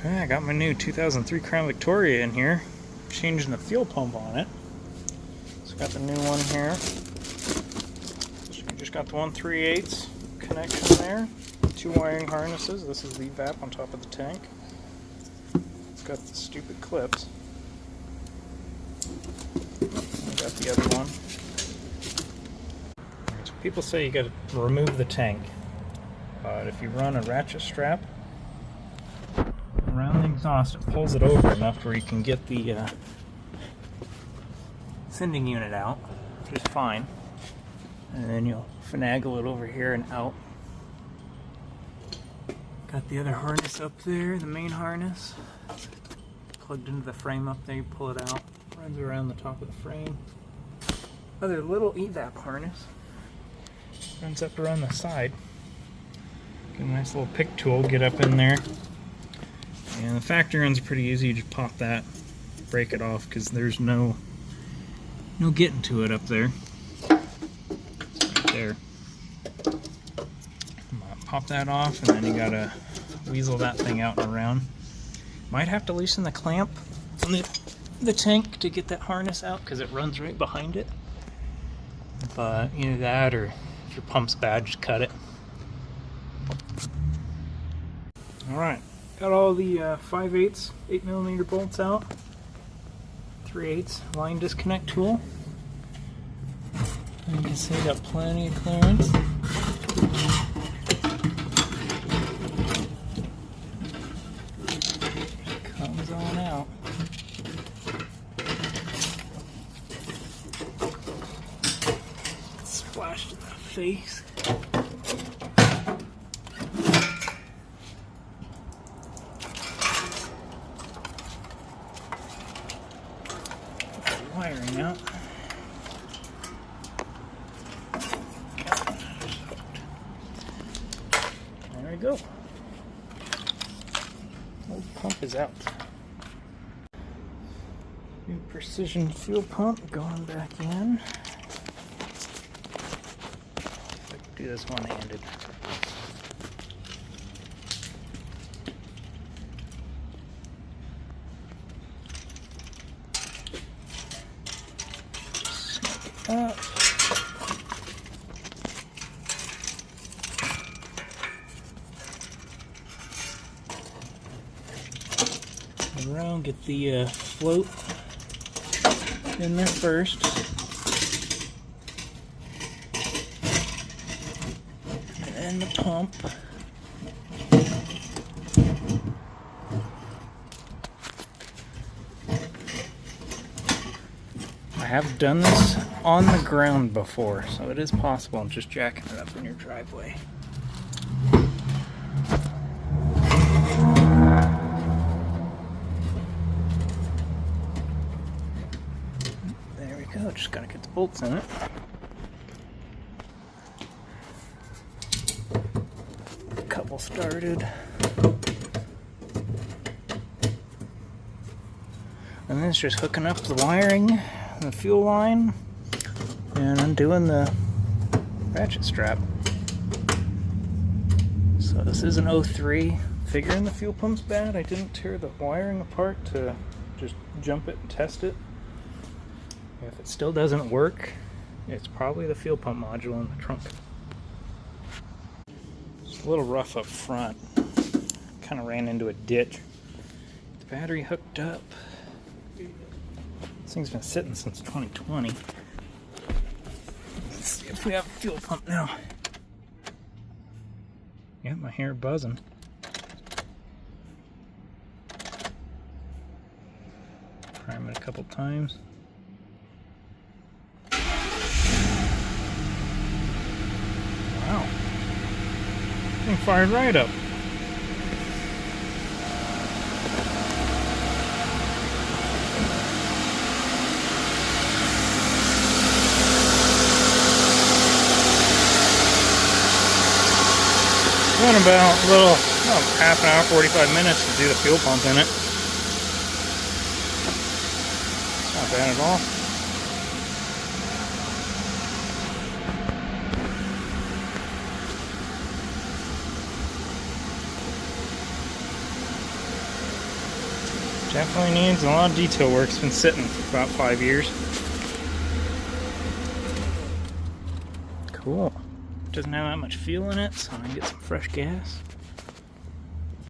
I got my new 2003 Crown Victoria in here. Changing the fuel pump on it. So got the new one here. Just got the 1/3/8 connection there. 2 wiring harnesses. This is the EVAP on top of the tank. It's got the stupid clips. I got the other one. So people say you got to remove the tank, but if you run a ratchet strap around the exhaust, it pulls it over enough where you can get the sending unit out, which is fine. And then you'll finagle it over here and out. Got the other harness up there, the main harness. Plugged into the frame up there, you pull it out, runs around the top of the frame. Other little EVAP harness runs up around the side. Get a nice little pick tool, get up in there. And the factory runs pretty easy, you just pop that, break it off, because there's no getting to it up there. It's right there. Pop that off, and then you gotta weasel that thing out and around. Might have to loosen the clamp on the tank to get that harness out, because it runs right behind it. But either that, or if your pump's bad, just cut it. Alright, got all the 5/8 8mm bolts out. 3/8 line disconnect tool. And you can see got plenty of clearance. Comes on out. Splashed in the face. Wiring out. There we go. Old pump is out. New precision fuel pump going back in. I can do this one-handed. Up. Around, get the float in there first. And then the pump. I have done this on the ground before, so it is possible. I'm just jacking it up in your driveway. There we go, just gotta get the bolts in it. Couple started. And then it's just hooking up the wiring, the fuel line, and undoing the ratchet strap. So this is an 03. Figuring the fuel pump's bad, I didn't tear the wiring apart to just jump it and test it. If it still doesn't work, it's probably the fuel pump module in the trunk. It's a little rough up front. Kind of ran into a ditch. The battery hooked up. This thing's been sitting since 2020. Let's see if we have a fuel pump now. Yeah, my hair buzzing. Prime it a couple times. Wow. Thing fired right up. Went about half an hour, 45 minutes to do the fuel pump in it. It's not bad at all. Definitely needs a lot of detail work. It's been sitting for about 5 years. Cool. Doesn't have that much fuel in it, so I can get some fresh gas.